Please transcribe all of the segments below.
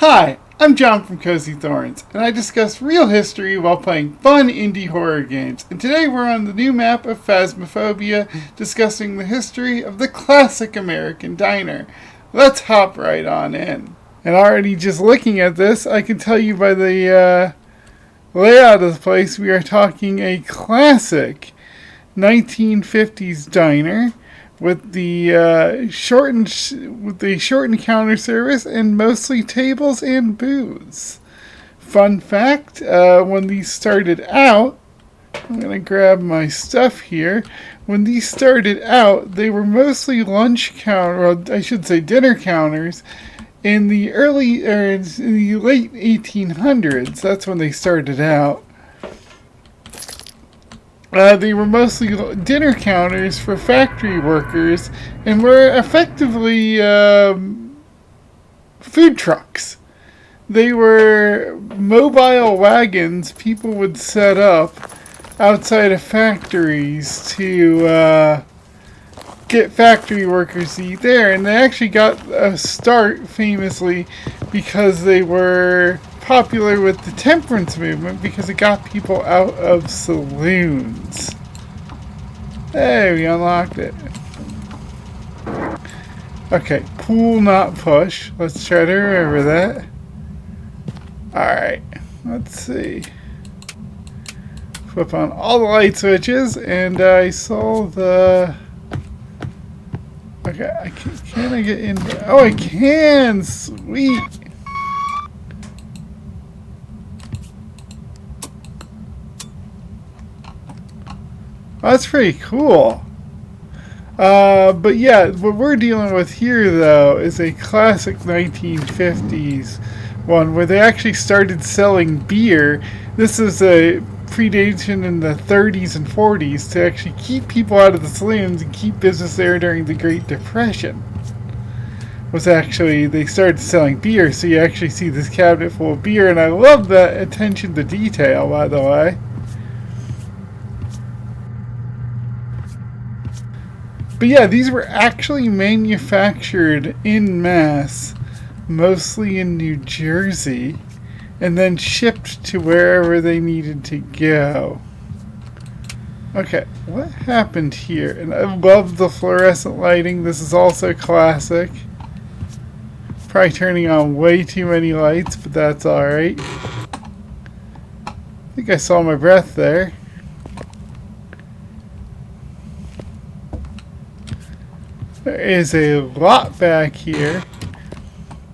Hi, I'm John from Cozy Thorns, and I discuss real history while playing fun indie horror games. And today we're on the new map of Phasmophobia, discussing the history of the classic American diner. Let's hop right on in. And already just looking at this, I can tell you by the layout of the place, we are talking a classic 1950s diner with the shortened counter service and mostly tables and booths. Fun fact: when these started out, I'm gonna grab my stuff here. When these started out, they were mostly lunch counter, or I should say dinner counters. In the late 1800s, that's when they started out. They were mostly dinner counters for factory workers and were effectively food trucks. They were mobile wagons people would set up outside of factories to get factory workers to eat there. And they actually got a start famously because they were popular with the temperance movement because it got people out of saloons. Hey, we unlocked it. Okay, pull, not push. Let's try to remember that. Alright, let's see. Flip on all the light switches, and I saw the... Okay, can I get in? Oh, I can! Sweet! That's pretty cool. But yeah, what we're dealing with here, though, is a classic 1950s one where they actually started selling beer. This is a predation in the 30s and 40s to actually keep people out of the saloons and keep business there during the Great Depression. They started selling beer, so you actually see this cabinet full of beer, and I love the attention to detail, by the way. But yeah, these were actually manufactured en masse, mostly in New Jersey, and then shipped to wherever they needed to go. Okay, what happened here? And I love the fluorescent lighting. This is also classic. Probably turning on way too many lights, but that's alright. I think I saw my breath there. There is a lot back here.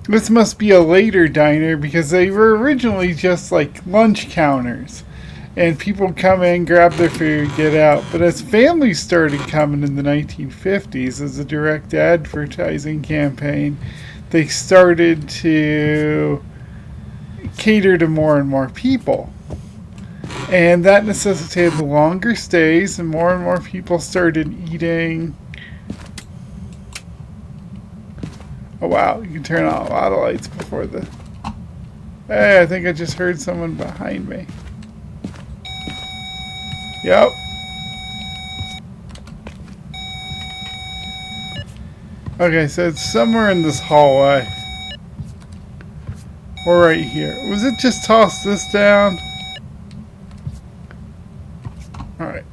This must be a later diner because they were originally just like lunch counters. And people come in, grab their food, get out. But as families started coming in the 1950s as a direct advertising campaign, they started to cater to more and more people. And that necessitated longer stays, and more people started eating. Oh wow, you can turn on a lot of lights before the... Hey, I think I just heard someone behind me. Yep. Okay, so it's somewhere in this hallway. Or right here. Was it just toss this down? Alright.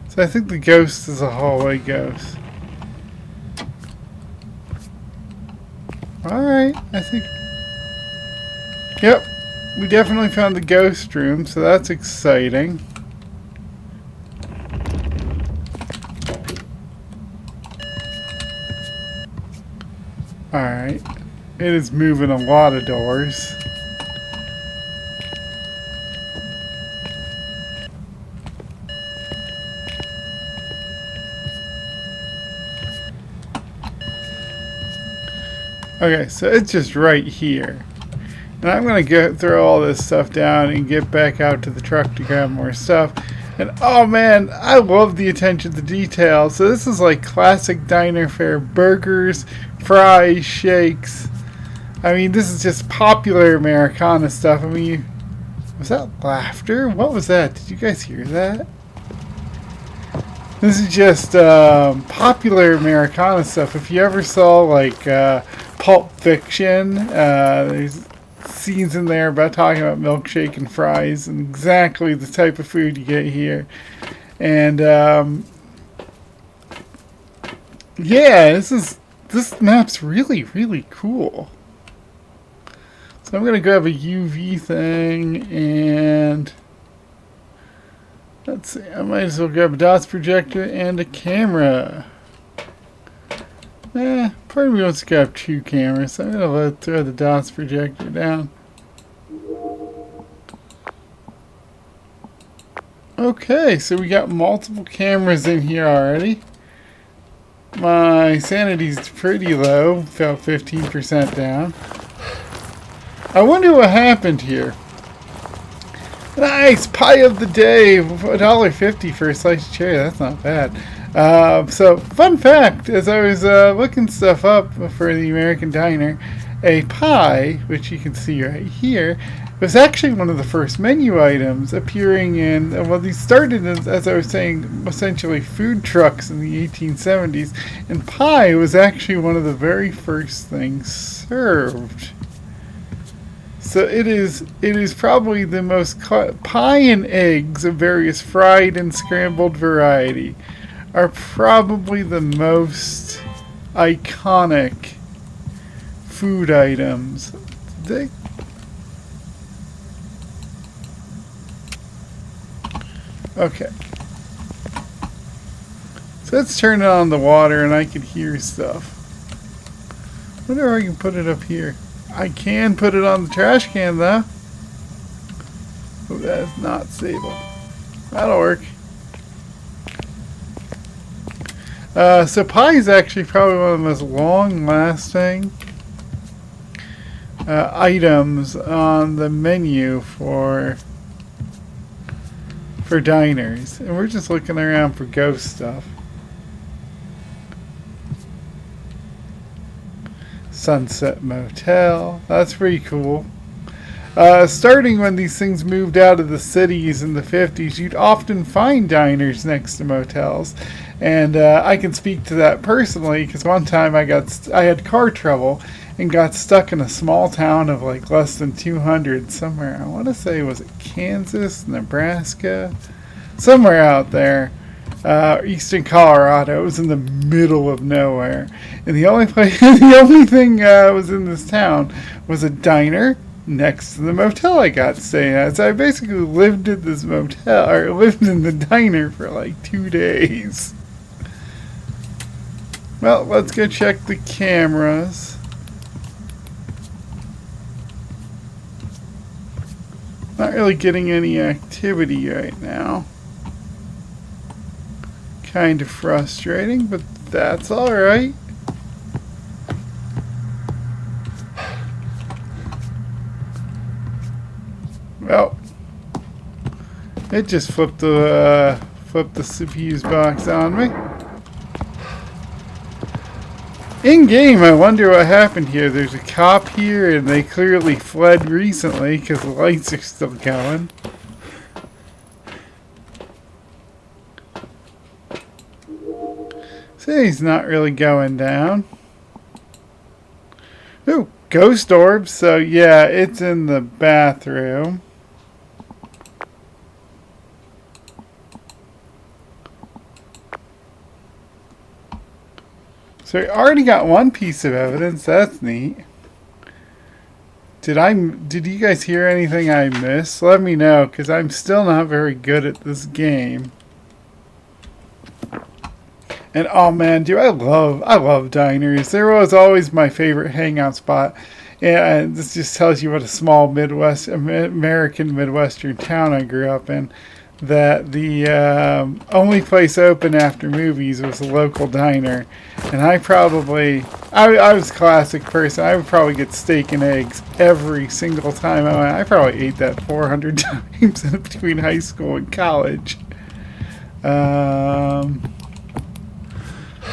So I think the ghost is a hallway ghost. Alright, I think... Yep, we definitely found the ghost room, so that's exciting. Alright, it is moving a lot of doors. Okay, so it's just right here. And I'm going to go throw all this stuff down and get back out to the truck to grab more stuff. And oh man, I love the attention to detail. So this is like classic diner fare: burgers, fries, shakes. I mean, this is just popular Americana stuff. I mean, was that laughter? What was that? Did you guys hear that? This is just popular Americana stuff. If you ever saw like Pulp Fiction. There's scenes in there about talking about milkshake and fries and exactly the type of food you get here. And yeah, this map's really, really cool. So I'm gonna grab a UV thing and let's see. I might as well grab a dots projector and a camera. Part of me wants to grab 2 cameras, so I'm gonna throw the dots projector down. Okay, so we got multiple cameras in here already. My sanity's pretty low, about 15% down. I wonder what happened here. Nice! Pie of the day! $1.50 for a slice of cherry, that's not bad. So, fun fact, as I was looking stuff up for the American Diner, a pie, which you can see right here, was actually one of the first menu items appearing in, well, these started as I was saying, essentially food trucks in the 1870s, and pie was actually one of the very first things served. So it is probably the most, pie and eggs of various fried and scrambled variety are probably the most iconic food items. Okay. So let's turn it on the water and I can hear stuff. I wonder if I can put it up here. I can put it on the trash can though. Oh, that is not stable. That'll work. So pie is actually probably one of the most long-lasting items on the menu for diners, and we're just looking around for ghost stuff. Sunset Motel, that's pretty cool. Starting when these things moved out of the cities in the 50s, you'd often find diners next to motels. And I can speak to that personally because one time I had car trouble and got stuck in a small town of like less than 200 somewhere. I want to say, was it Kansas, Nebraska? Somewhere out there. Eastern Colorado. It was in the middle of nowhere. And the only thing was in this town was a diner next to the motel I got staying at. So I basically lived at this motel, or lived in the diner for like 2 days. Well, let's go check the cameras. Not really getting any activity right now. Kind of frustrating, but that's alright. Well, it just flipped the fuse box on me. In game, I wonder what happened here. There's a cop here, and they clearly fled recently because the lights are still going. So he's not really going down. Ooh, ghost orbs. So yeah, it's in the bathroom. So we already got one piece of evidence. That's neat. Did you guys hear anything I missed? Let me know, because I'm still not very good at this game. And oh man, I love diners. There was always my favorite hangout spot. And this just tells you what a small American Midwestern town I grew up in. That the only place open after movies was a local diner. And I was a classic person. I would probably get steak and eggs every single time I went. I probably ate that 400 times between high school and college.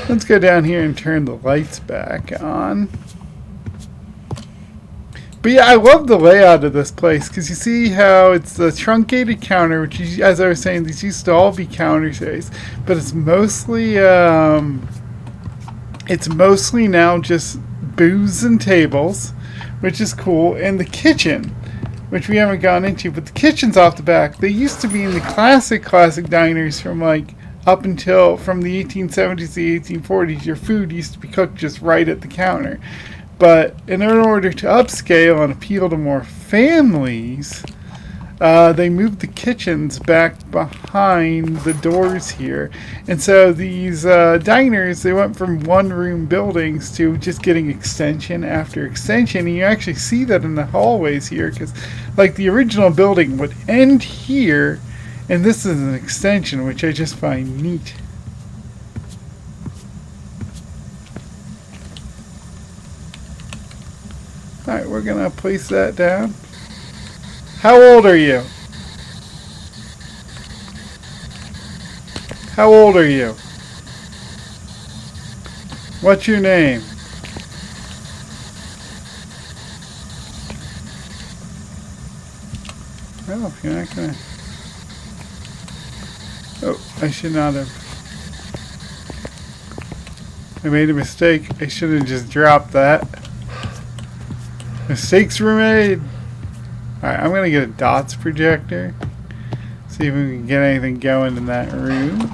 Let's go down here and turn the lights back on. But yeah, I love the layout of this place because you see how it's the truncated counter, which is, as I was saying, these used to all be counter space, but it's mostly now just booths and tables, which is cool, and the kitchen, which we haven't gone into, but the kitchen's off the back. They used to be in the classic diners from like up until from the 1870s to the 1840s. Your food used to be cooked just right at the counter. But in order to upscale and appeal to more families, they moved the kitchens back behind the doors here. And so these diners, they went from one-room buildings to just getting extension after extension. And you actually see that in the hallways here, because like the original building would end here, and this is an extension, which I just find neat. Alright, we're going to place that down. How old are you? How old are you? What's your name? Well, you're not going to... Oh, I should not have. I made a mistake. I should have just dropped that. Mistakes were made. Alright, I'm going to get a dots projector. See if we can get anything going in that room.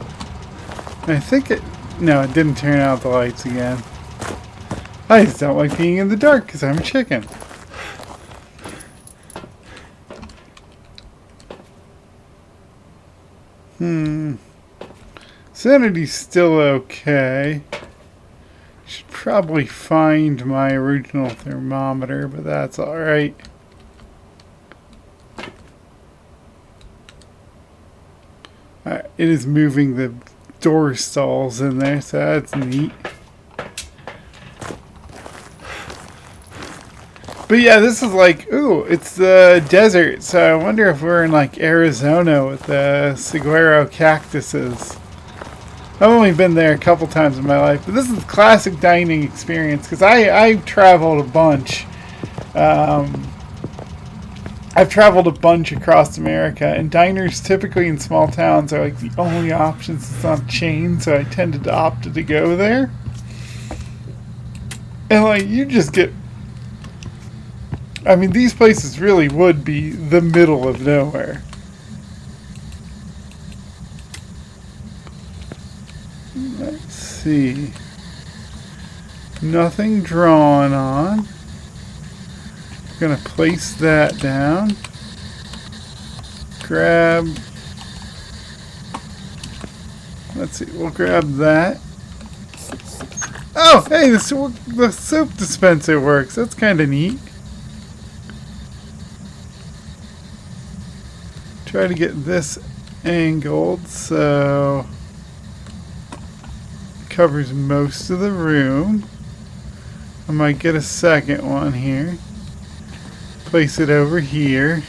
I think it... No, it didn't turn out the lights again. I just don't like being in the dark because I'm a chicken. Sanity's still okay. Should probably find my original thermometer, but that's alright. It is moving the door stalls in there, so that's neat. But yeah, this is like, ooh, it's the desert, so I wonder if we're in like Arizona with the saguaro cactuses. I've only been there a couple times in my life, but this is a classic dining experience because I've traveled a bunch. I've traveled a bunch across America, and diners typically in small towns are like the only options. It's not chain, so I tended to opt to go there. And like, you just get... I mean, these places really would be the middle of nowhere. Let's see. Nothing drawn on. Gonna place that down. Grab. Let's see. We'll grab that. Oh, hey, the soap dispenser works. That's kind of neat. Try to get this angled so it covers most of the room. I might get a second one here. Place it over here.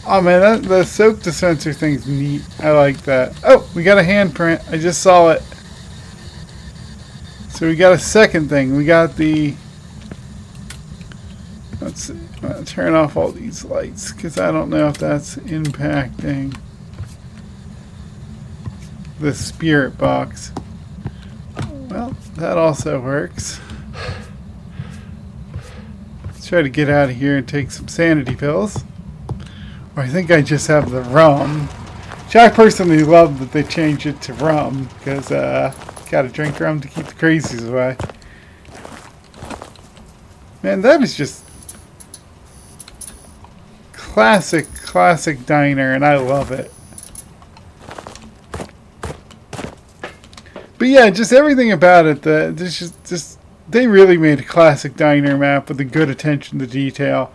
Oh man, the soap dispenser thing's neat. I like that. Oh, we got a handprint. I just saw it. So we got a second thing. We got the... Let's see. I'm going to turn off all these lights because I don't know if that's impacting the spirit box. Well, that also works. Let's try to get out of here and take some sanity pills. Or I think I just have the rum. Which I personally love that they changed it to rum because gotta drink rum to keep the crazies away. Man, that is just classic diner, and I love it. But yeah, just everything about it. They really made a classic diner map with a good attention to detail.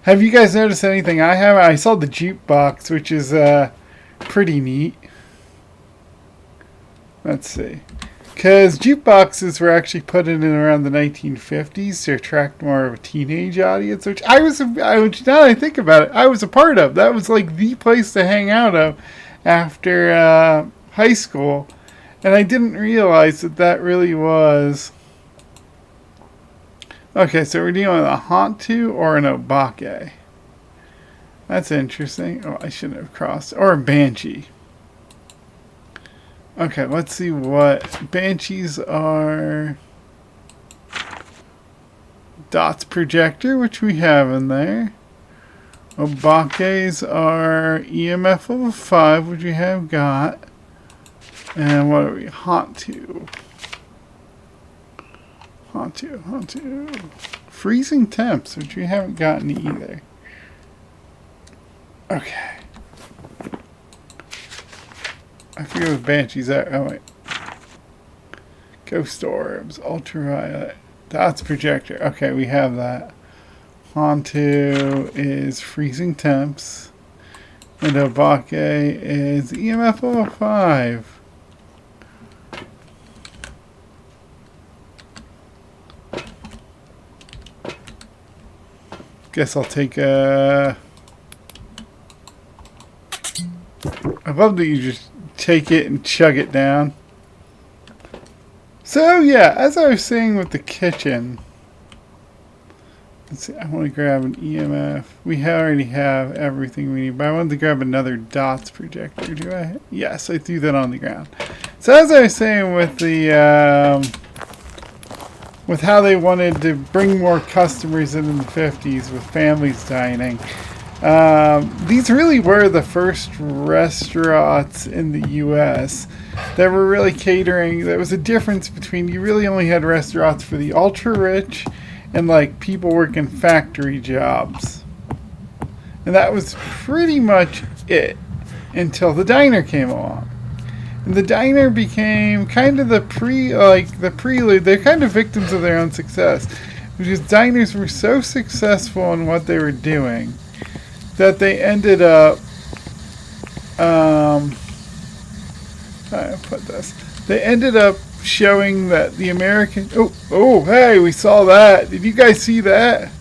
Have you guys noticed anything I haven't? I saw the jukebox, which is pretty neat. Let's see. Because jukeboxes were actually put in around the 1950s to attract more of a teenage audience, which now that I think about it, I was a part of. That was like the place to hang out of after high school. And I didn't realize that really was... Okay, so we're dealing with a Hantu or an Obake. That's interesting. Oh, I shouldn't have crossed. Or a Banshee. Okay, let's see what banshees are. Dots projector, which we have in there. Obaques are EMF level 5, which we have got. And what are we? Hantu. Freezing temps, which we haven't gotten either. Okay. I forget what banshees are. Oh, wait. Ghost orbs, ultraviolet. Dots projector. Okay, we have that. Hantu is freezing temps. And Obake is EMF level 5. Guess I'll take a... I love that you just take it and chug it down. So yeah, as I was saying with the kitchen, let's see, I want to grab an EMF. We already have everything we need, but I wanted to grab another dots projector. Do I? Yes, I threw that on the ground. So as I was saying with the with how they wanted to bring more customers in the 50s with families dining. These really were the first restaurants in the U.S. that were really catering. There was a difference between, you really only had restaurants for the ultra-rich and like people working factory jobs. And that was pretty much it until the diner came along. And the diner became kind of the prelude. They're kind of victims of their own success. Because diners were so successful in what they were doing that they ended up, they ended up showing that the American, hey, we saw that. Did you guys see that?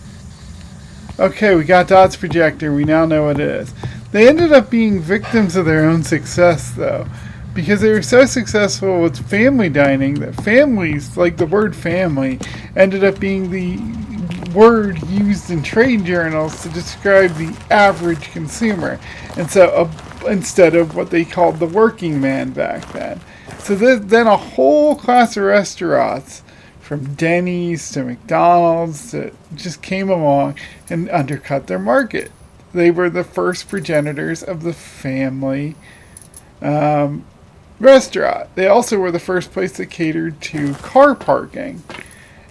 Okay, we got dots projector. We now know what it is. They ended up being victims of their own success, though. Because they were so successful with family dining that families, like the word family, ended up being the word used in trade journals to describe the average consumer. And so instead of what they called the working man back then. So then a whole class of restaurants, from Denny's to McDonald's, that just came along and undercut their market. They were the first progenitors of the family restaurant. They also were the first place that catered to car parking.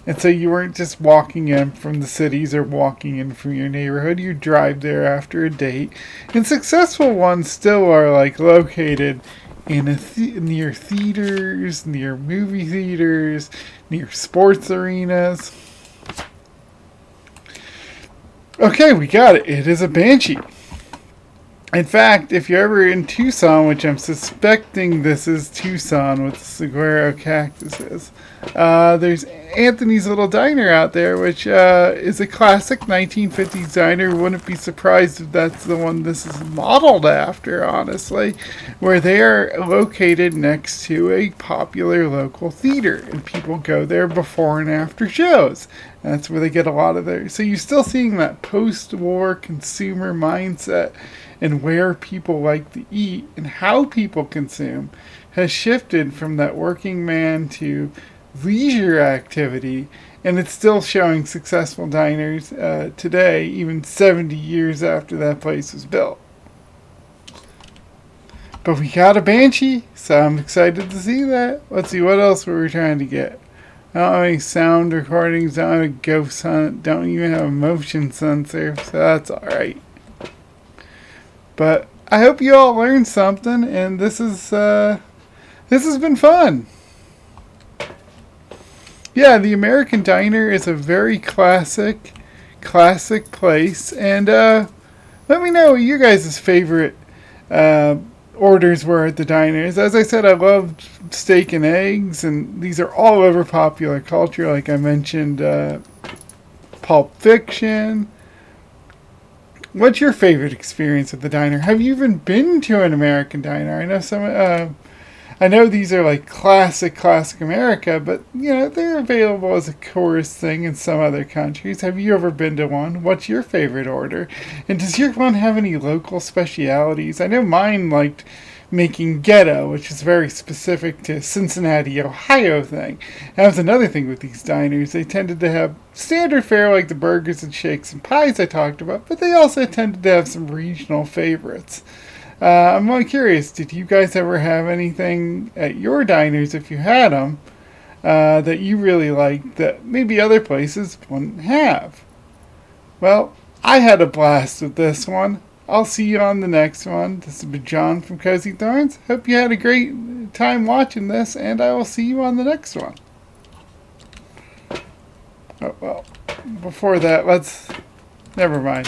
And so you weren't just walking in from the cities or walking in from your neighborhood. You drive there after a date. And successful ones still are like located in near theaters, near movie theaters, near sports arenas. Okay, we got it. It is a banshee. In fact, if you're ever in Tucson, which I'm suspecting this is Tucson with the saguaro cactuses, there's Anthony's Little Diner out there, which is a classic 1950s diner. Wouldn't be surprised if that's the one this is modeled after, honestly, where they are located next to a popular local theater, and people go there before and after shows. And that's where they get a lot of their... So you're still seeing that post-war consumer mindset, and where people like to eat and how people consume has shifted from that working man to leisure activity, and it's still showing successful diners today, even 70 years after that place was built. But we got a banshee, so I'm excited to see that. Let's see, what else were we trying to get? I don't have any sound recordings, don't have a ghost hunt, don't even have a motion sensor, so that's alright. But I hope you all learned something, and this has been fun. Yeah, the American Diner is a very classic place, and let me know what your guys' favorite orders were at the diners. As I said, I loved steak and eggs, and these are all over popular culture. Like I mentioned, Pulp Fiction. What's your favorite experience at the diner? Have you even been to an American diner? I know these are like classic America, but you know they're available as a tourist thing in some other countries. Have you ever been to one? What's your favorite order? And does your one have any local specialities? I know mine liked making ghetto, which is very specific to Cincinnati, Ohio thing. That was another thing with these diners. They tended to have standard fare like the burgers and shakes and pies I talked about, but they also tended to have some regional favorites. I'm really curious, did you guys ever have anything at your diners, if you had them, that you really liked that maybe other places wouldn't have? Well, I had a blast with this one. I'll see you on the next one. This has been John from Cozy Thorns. Hope you had a great time watching this, and I will see you on the next one. Oh, well, before that, never mind.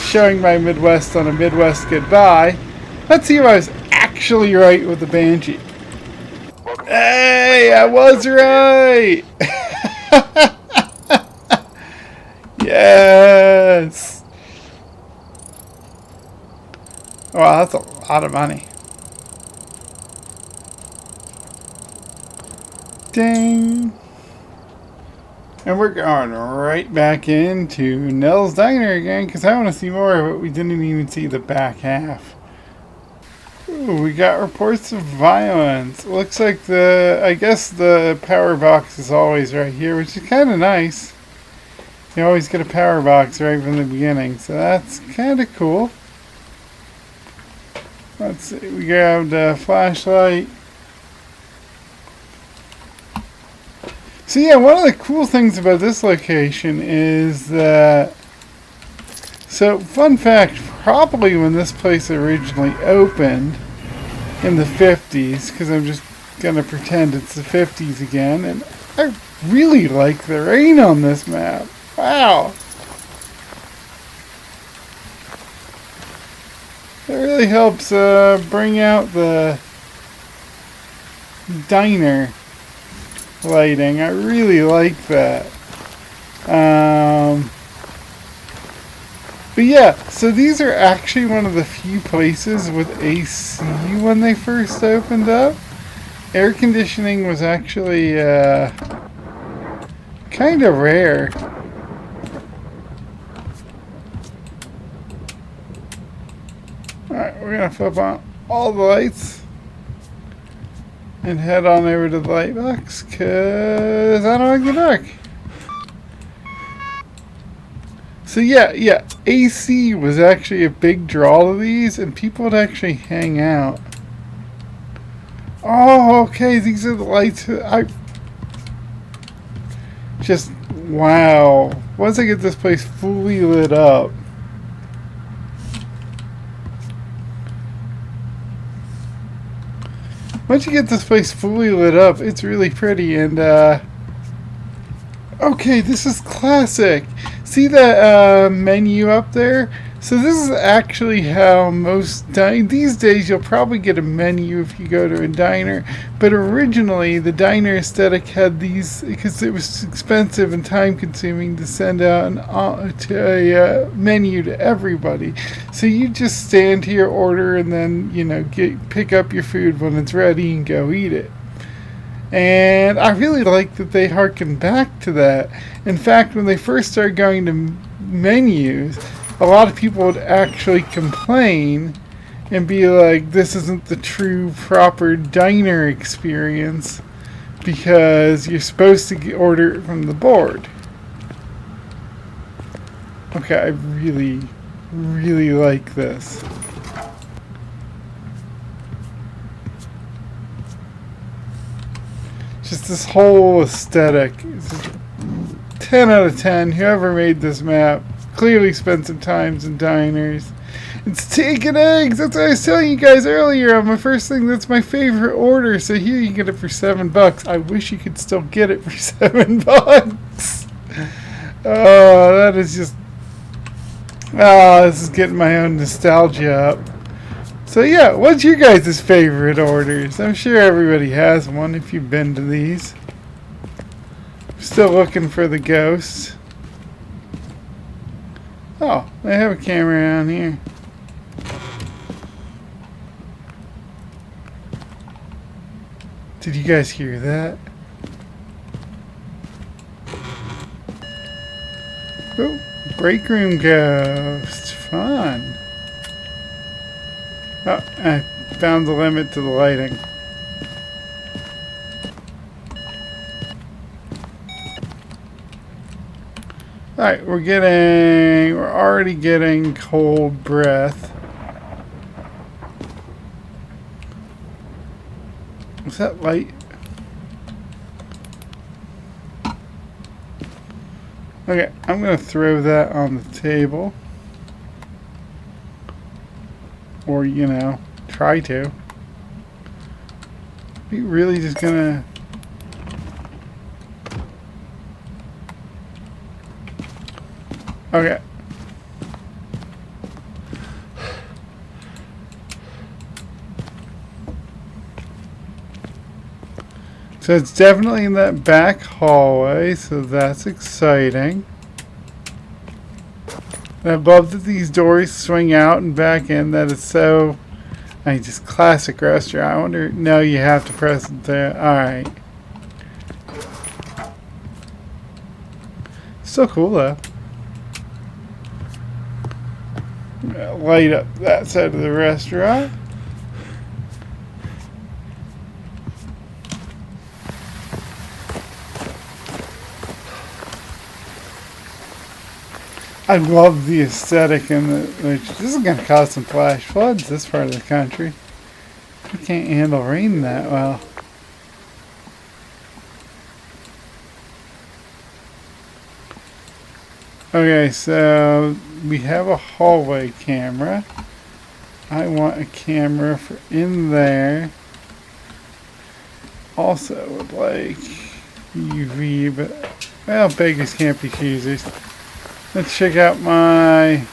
Showing my Midwest on a Midwest goodbye. Let's see if I was actually right with the Banshee. Hey, I was right! Yes! Wow, that's a lot of money. Ding! And we're going right back into Nell's Diner again because I want to see more of it. We didn't even see the back half. Ooh, we got reports of violence. Looks like I guess the power box is always right here, which is kind of nice. You always get a power box right from the beginning, so that's kind of cool. Let's see, we grabbed a flashlight. So yeah, one of the cool things about this location is that, so fun fact, probably when this place originally opened in the 50s, because I'm just going to pretend it's the 50s again, and I really like the rain on this map. Wow. It really helps bring out the diner lighting. I really like that. But yeah, so these are actually one of the few places with AC when they first opened up. Air conditioning was actually kind of rare. Alright, we're going to flip on all the lights and head on over to the light box because I don't like the dark. So yeah, AC was actually a big draw to these and people would actually hang out. Oh, okay, these are the lights. Wow. Once I get this place fully lit up. Once you get this place fully lit up, it's really pretty. And, okay, this is classic. See that menu up there? So this is actually how most these days you'll probably get a menu if you go to a diner. But originally, the diner aesthetic had these because it was expensive and time-consuming to send out a menu to everybody. So you just stand here, order, and then pick up your food when it's ready and go eat it. And I really like that they harken back to that. In fact, when they first started going to menus, a lot of people would actually complain and be like, this isn't the true, proper diner experience because you're supposed to order it from the board. Okay, I really, really like this. Just this whole aesthetic. 10 out of 10. Whoever made this map clearly spent some time in diners. It's steak and eggs. That's what I was telling you guys earlier on my first thing. That's my favorite order. So here you get it for $7. I wish you could still get it for $7. Oh, that is just... Oh, this is getting my own nostalgia up. So yeah, what's your guys' favorite orders? I'm sure everybody has one if you've been to these. Still looking for the ghosts. Oh, they have a camera down here. Did you guys hear that? Oh, break room ghost. Fun. Oh, I found the limit to the lighting. Alright, we're already getting cold breath. Was that light? Okay, I'm going to throw that on the table. Or, you know, try to. Are you really just going to... Okay. So it's definitely in that back hallway, so that's exciting. And I love that these doors swing out and back in. That is so... I mean, just classic restaurant. I wonder... No, you have to press it there. Alright. Still cool, though. Light up that side of the restaurant. I love the aesthetic and this is going to cause some flash floods, this part of the country. We can't handle rain that well. Okay, so we have a hallway camera. I want a camera for in there. Also would like UV, but well, beggars can't be choosers. Let's check out my...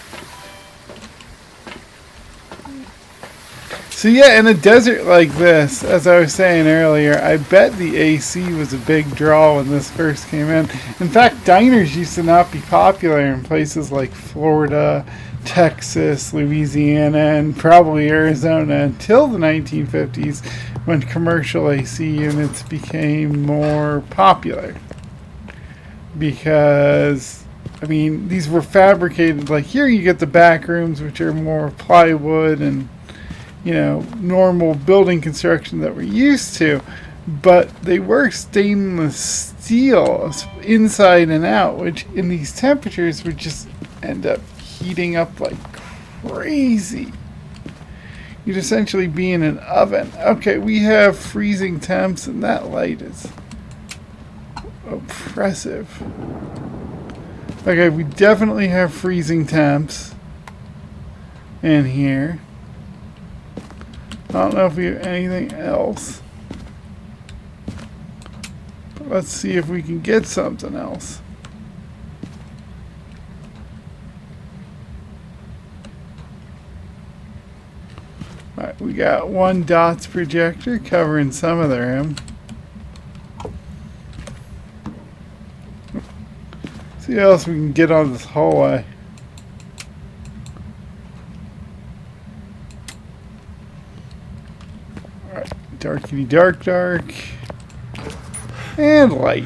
So yeah, in a desert like this, as I was saying earlier, I bet the AC was a big draw when this first came in. In fact, diners used to not be popular in places like Florida, Texas, Louisiana, and probably Arizona until the 1950s when commercial AC units became more popular. Because... I mean, these were fabricated, like here you get the back rooms, which are more plywood and, you know, normal building construction that we're used to. But they were stainless steel inside and out, which in these temperatures would just end up heating up like crazy. You'd essentially be in an oven. Okay, we have freezing temps, and that light is oppressive. Okay, we definitely have freezing temps in here. I don't know if we have anything else. But let's see if we can get something else. Alright, we got one dots projector covering some of the room. See what else we can get on this hallway. Alright, darkity dark dark. And light.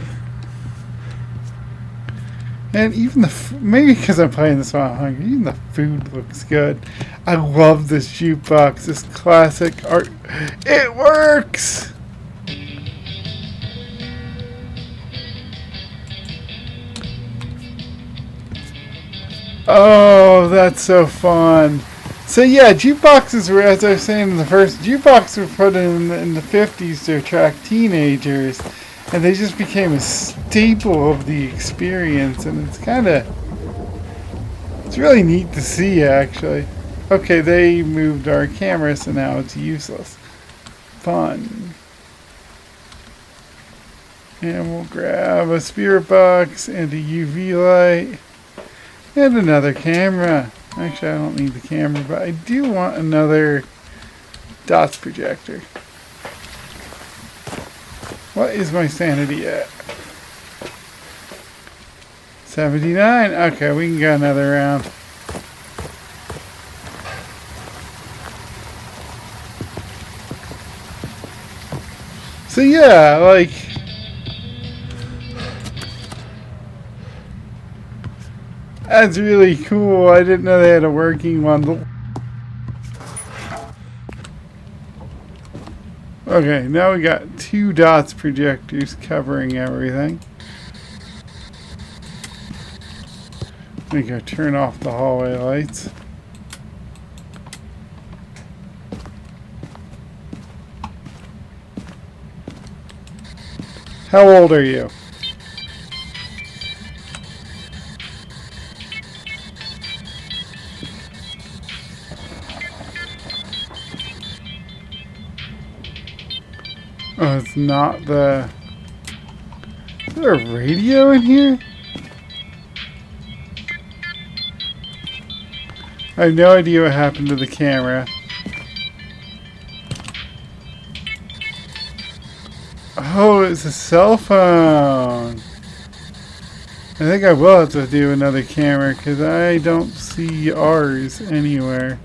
And even the... Maybe because I'm playing this while I'm hungry, even the food looks good. I love this jukebox, this classic art. It works! Oh, that's so fun. So yeah, jukeboxes were, as I was saying in the first, jukeboxes were put in the 50s to attract teenagers. And they just became a staple of the experience. And it's kind of, it's really neat to see actually. Okay, they moved our camera, so now it's useless. Fun. And we'll grab a spirit box and a UV light. And another camera. Actually, I don't need the camera, but I do want another dots projector. What is my sanity at? 79. Okay, we can go another round. So yeah, like... That's really cool. I didn't know they had a working one. Okay, now we got 2 dots projectors covering everything. We can turn off the hallway lights. How old are you? Oh, it's not the... Is there a radio in here? I have no idea what happened to the camera. Oh, it's a cell phone. I think I will have to do another camera because I don't see ours anywhere.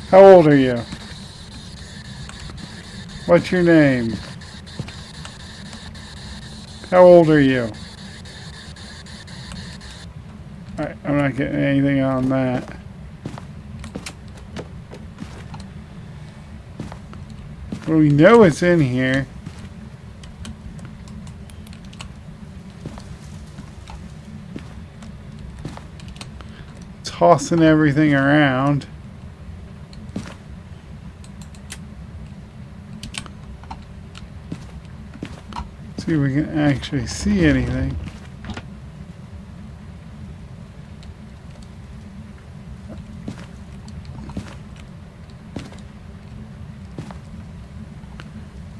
How old are you? What's your name? How old are you? Alright, I'm not getting anything on that. Well, we know it's in here. Tossing everything around. See if we can actually see anything.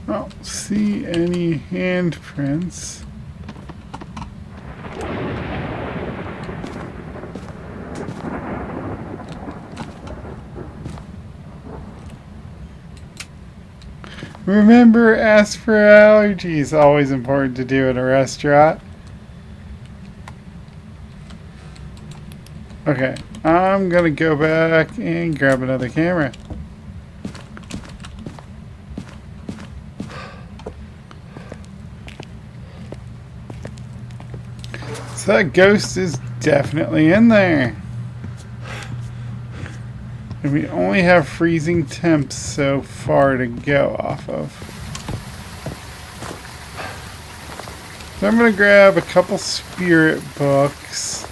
I don't see any handprints. Remember, ask for allergies. Always important to do in a restaurant. Okay, I'm gonna go back and grab another camera. So that ghost is definitely in there. And we only have freezing temps so far to go off of. So I'm going to grab a couple spirit books.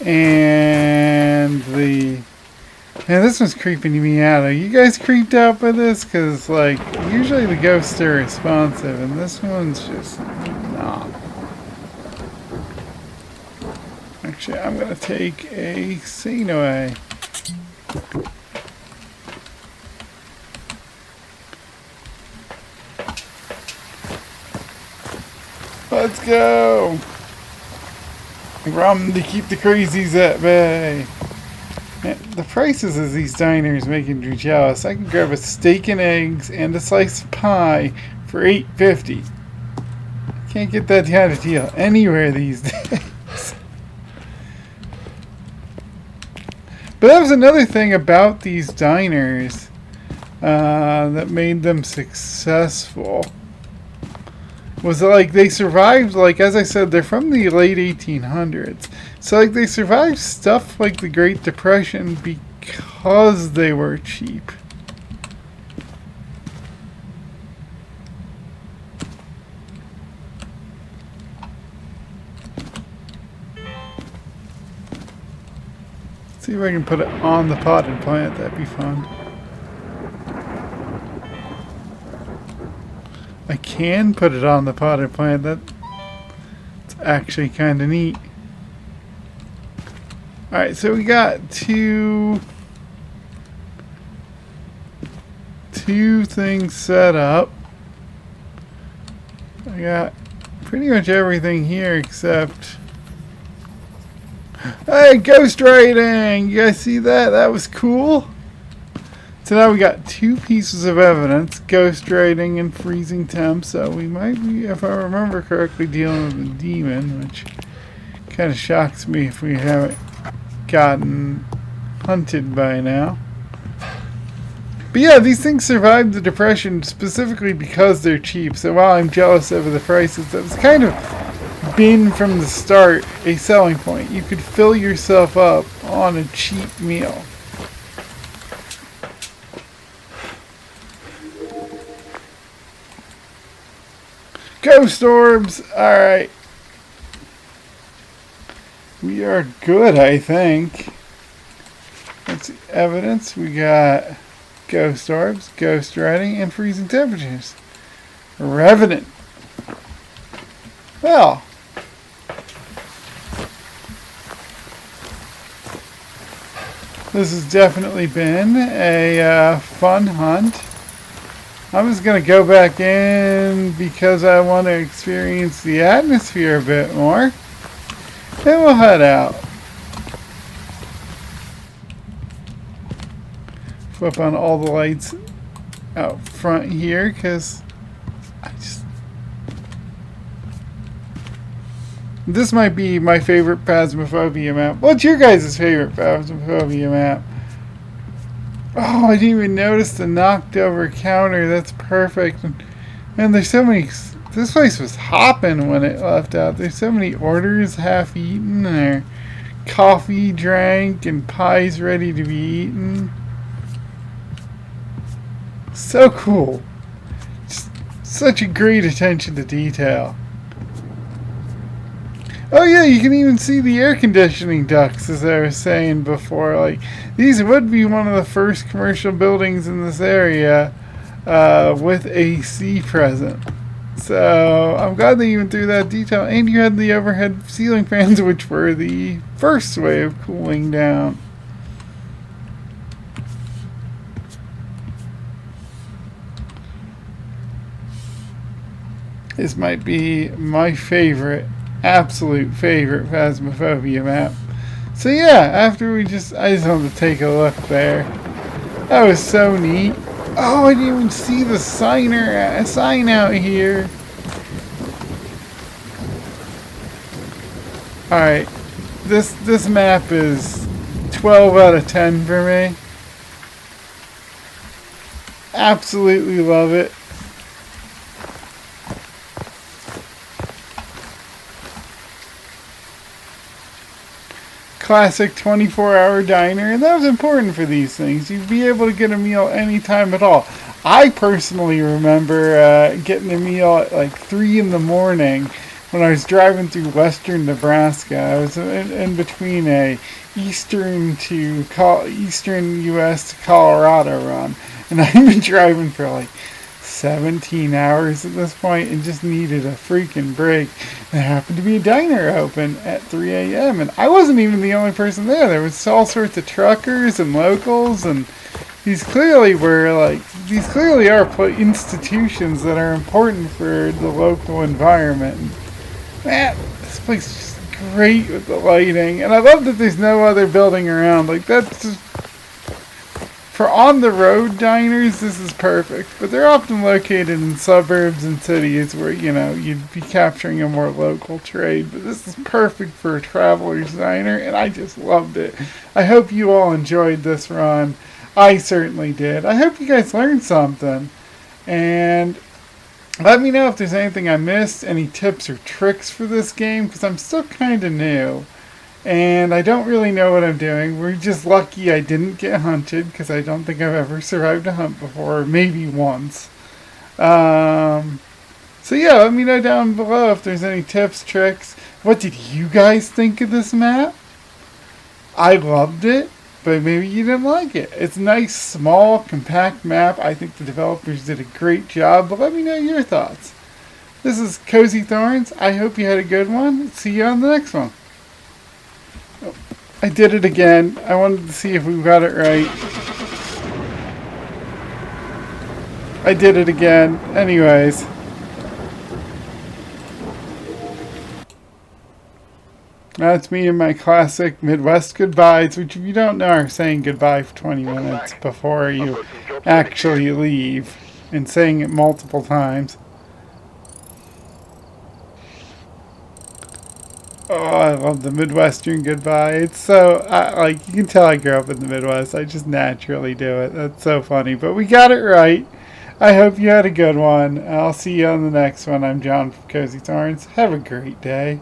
And this one's creeping me out. Are you guys creeped out by this? Because, like, usually the ghosts are responsive. And this one's just not. Actually, I'm going to take a scene away. Let's go! Rum to keep the crazies at bay. Man, the prices of these diners making me jealous. I can grab a steak and eggs and a slice of pie for $8.50. Can't get that kind of deal anywhere these days. But that was another thing about these diners that made them successful. Was that, like, they survived, like, as I said, they're from the late 1800s. So, like, they survived stuff like the Great Depression because they were cheap. See if I can put it on the potted plant, that'd be fun. I can put it on the potted plant. That's actually kind of neat. Alright, so we got two things set up. I got pretty much everything here except... Hey, ghost writing! You guys see that? That was cool. So now we got 2 pieces of evidence, ghost writing and freezing temps. So we might be, if I remember correctly, dealing with a demon, which kind of shocks me if we haven't gotten hunted by now. But yeah, these things survived the Depression specifically because they're cheap. So while I'm jealous over the prices, that was kind of been from the start a selling point. You could fill yourself up on a cheap meal. Ghost orbs! Alright. We are good, I think. Let's see. Evidence. We got ghost orbs, ghost writing, and freezing temperatures. Revenant. Well. This has definitely been a fun hunt. I'm just going to go back in because I want to experience the atmosphere a bit more. Then we'll head out. Flip on all the lights out front here because this might be my favorite Phasmophobia map. What's your guys' favorite Phasmophobia map? Oh, I didn't even notice the knocked over counter. That's perfect. And there's so many. This place was hopping when it left out. There's so many orders half eaten, or coffee drank, and pies ready to be eaten. So cool. Just such a great attention to detail. Oh yeah, you can even see the air conditioning ducts, as I was saying before. Like, these would be one of the first commercial buildings in this area with AC present. So I'm glad they even threw that detail. And you had the overhead ceiling fans, which were the first way of cooling down. This might be my favorite, absolute favorite Phasmophobia map. So yeah, after I just wanted to take a look there. That was so neat. Oh, I didn't even see the sign out here. Alright, this map is 12 out of 10 for me. Absolutely love it. Classic 24-hour diner, and that was important for these things. You'd be able to get a meal anytime at all. I personally remember getting a meal at like 3 in the morning when I was driving through western Nebraska. I was in between a eastern U.S. to Colorado run, and I've been driving for like 17 hours at this point and just needed a freaking break. There happened to be a diner open at 3 a.m. and I wasn't even the only person there. There was all sorts of truckers and locals, and these clearly are institutions that are important for the local environment. Man, this place is just great with the lighting, and I love that there's no other building around. Like, that's just, for on-the-road diners, this is perfect, but they're often located in suburbs and cities where, you know, you'd be capturing a more local trade, but this is perfect for a traveler's diner, and I just loved it. I hope you all enjoyed this run. I certainly did. I hope you guys learned something, and let me know if there's anything I missed, any tips or tricks for this game, because I'm still kind of new. And I don't really know what I'm doing. We're just lucky I didn't get hunted, because I don't think I've ever survived a hunt before, maybe once. So yeah, let me know down below if there's any tips, tricks. What did you guys think of this map? I loved it, but maybe you didn't like it. It's a nice, small, compact map. I think the developers did a great job, but let me know your thoughts. This is Cozy Thorns. I hope you had a good one. See you on the next one. I did it again. I wanted to see if we got it right. I did it again. Anyways. That's me and my classic Midwest goodbyes, which if you don't know are saying goodbye for 20 minutes before you actually leave, and saying it multiple times. Oh, I love the Midwestern goodbye. It's so, like, you can tell I grew up in the Midwest. I just naturally do it. That's so funny. But we got it right. I hope you had a good one. I'll see you on the next one. I'm John from Cozy Thorns. Have a great day.